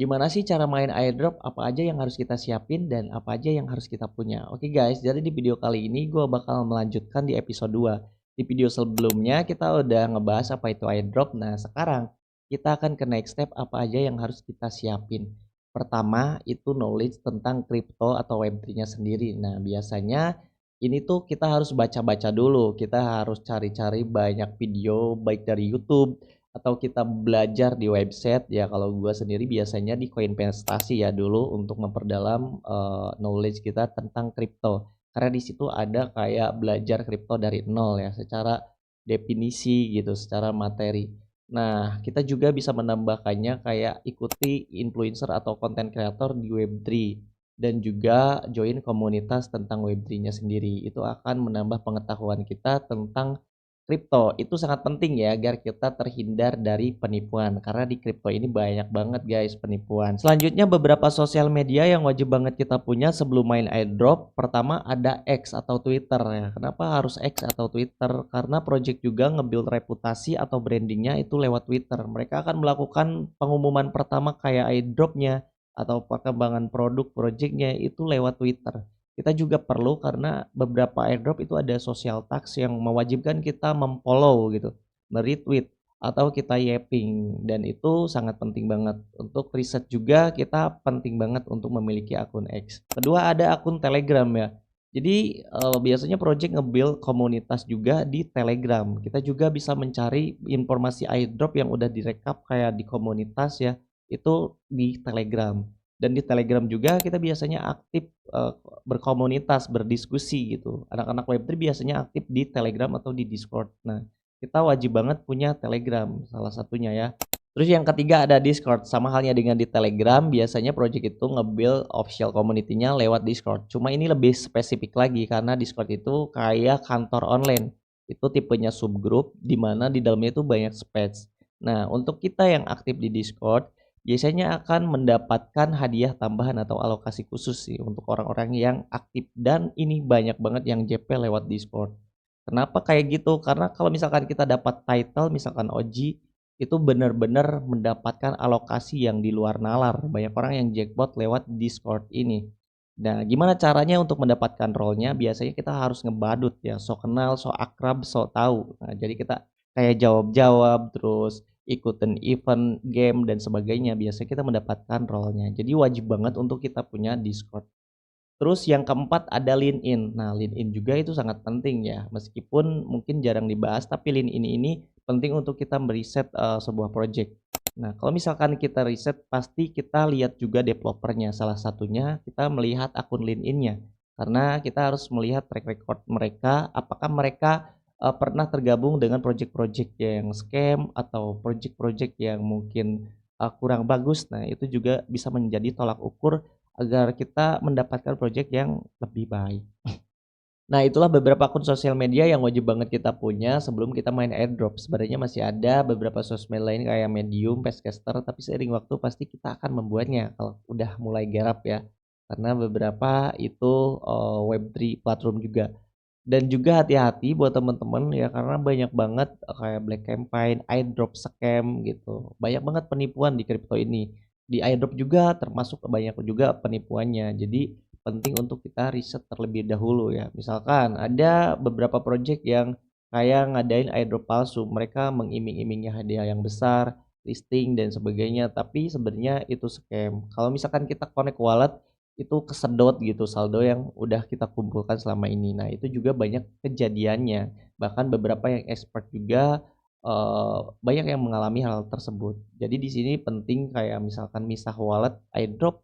Gimana sih cara main airdrop? Apa aja yang harus kita siapin dan apa aja yang harus kita punya? Oke guys, jadi di video kali ini gue bakal melanjutkan di episode 2. Di video sebelumnya kita udah ngebahas apa itu airdrop. Nah sekarang kita akan ke next step apa aja yang harus kita siapin. Pertama itu knowledge tentang crypto atau Web3-nya sendiri. Nah biasanya ini tuh kita harus baca-baca dulu. Kita harus cari-cari banyak video baik dari YouTube atau kita belajar di website ya. Kalau gua sendiri biasanya di Koinvestasi ya dulu untuk memperdalam knowledge kita tentang kripto. Karena di situ ada kayak belajar kripto dari nol ya secara definisi gitu, secara materi. Nah, kita juga bisa menambahkannya kayak ikuti influencer atau content creator di Web3 dan juga join komunitas tentang Web3-nya sendiri. Itu akan menambah pengetahuan kita tentang kripto. Itu sangat penting ya agar kita terhindar dari penipuan karena di kripto ini banyak banget guys penipuan. Selanjutnya beberapa sosial media yang wajib banget kita punya sebelum main airdrop. Pertama ada X atau Twitter ya. Kenapa harus X atau Twitter? Karena project juga nge-build reputasi atau brandingnya itu lewat Twitter. Mereka akan melakukan pengumuman pertama kayak airdropnya atau perkembangan produk projectnya itu lewat Twitter. Kita juga perlu karena beberapa airdrop itu ada social tax yang mewajibkan kita memfollow gitu, retweet atau kita yapping dan itu sangat penting banget. Untuk riset juga kita penting banget untuk memiliki akun X. Kedua ada akun Telegram ya. Jadi biasanya project nge-build komunitas juga di Telegram. Kita juga bisa mencari informasi airdrop yang udah direkap kayak di komunitas ya, itu di Telegram. Dan di Telegram juga kita biasanya aktif berkomunitas, berdiskusi gitu. Anak-anak Web3 biasanya aktif di Telegram atau di Discord. Nah, kita wajib banget punya Telegram salah satunya ya. Terus yang ketiga ada Discord. Sama halnya dengan di Telegram, biasanya project itu nge-build official community-nya lewat Discord. Cuma ini lebih spesifik lagi karena Discord itu kayak kantor online. Itu tipenya subgroup di mana di dalamnya itu banyak space. Nah, untuk kita yang aktif di Discord, biasanya akan mendapatkan hadiah tambahan atau alokasi khusus sih untuk orang-orang yang aktif dan ini banyak banget yang JP lewat Discord. Kenapa kayak gitu? Karena kalau misalkan kita dapat title misalkan OG itu benar-benar mendapatkan alokasi yang di luar nalar. Banyak orang yang jackpot lewat Discord ini. Nah, gimana caranya untuk mendapatkan role-nya? Biasanya kita harus ngebadut ya, so kenal, so akrab, so tahu. Nah, jadi kita kayak jawab-jawab terus ikutin event, game dan sebagainya. Biasanya kita mendapatkan role-nya. Jadi wajib banget untuk kita punya Discord. Terus yang keempat ada LinkedIn. Nah, LinkedIn juga itu sangat penting ya. Meskipun mungkin jarang dibahas, tapi LinkedIn ini penting untuk kita meriset sebuah project. Nah, kalau misalkan kita riset, pasti kita lihat juga developernya. Salah satunya kita melihat akun LinkedIn-nya. Karena kita harus melihat track record mereka, apakah mereka pernah tergabung dengan project-project yang scam atau project-project yang mungkin kurang bagus. Nah, itu juga bisa menjadi tolak ukur agar kita mendapatkan project yang lebih baik. Nah, itulah beberapa akun sosial media yang wajib banget kita punya sebelum kita main airdrop. Sebenarnya masih ada beberapa sosmed lain kayak Medium, Pestcaster, tapi seiring waktu pasti kita akan membuatnya kalau udah mulai garap ya. Karena beberapa itu Web3 platform juga. Dan juga hati-hati buat teman-teman ya karena banyak banget kayak black campaign, airdrop scam gitu. Banyak banget penipuan di kripto ini. Di airdrop juga termasuk banyak juga penipuannya. Jadi penting untuk kita riset terlebih dahulu ya. Misalkan ada beberapa project yang kayak ngadain airdrop palsu. Mereka mengiming-imingi hadiah yang besar, listing dan sebagainya. Tapi sebenarnya itu scam. Kalau misalkan kita connect wallet itu kesedot gitu saldo yang udah kita kumpulkan selama ini. Nah, itu juga banyak kejadiannya. Bahkan beberapa yang expert juga banyak yang mengalami hal tersebut. Jadi di sini penting kayak misalkan misah wallet airdrop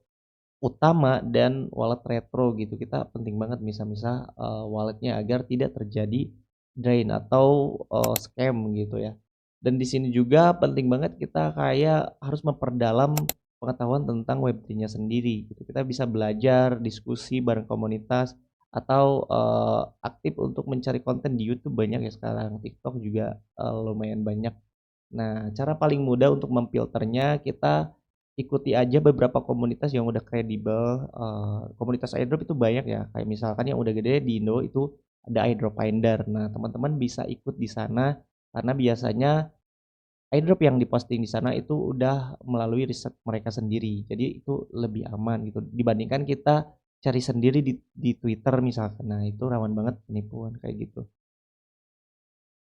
utama dan wallet retro gitu. Kita penting banget misah-misah walletnya agar tidak terjadi drain atau scam gitu ya. Dan di sini juga penting banget kita kayak harus memperdalam pengetahuan tentang Web3-nya sendiri gitu. Kita bisa belajar, diskusi bareng komunitas atau aktif untuk mencari konten di YouTube banyak ya sekarang. TikTok juga lumayan banyak. Nah, cara paling mudah untuk memfilternya kita ikuti aja beberapa komunitas yang udah kredibel. Komunitas airdrop itu banyak ya. Kayak misalkan yang udah gede di Indo itu ada Airdrop Finder. Nah, teman-teman bisa ikut di sana karena biasanya airdrop yang diposting di sana itu udah melalui riset mereka sendiri. Jadi itu lebih aman gitu dibandingkan kita cari sendiri di Twitter misalkan. Nah, itu rawan banget penipuan kayak gitu.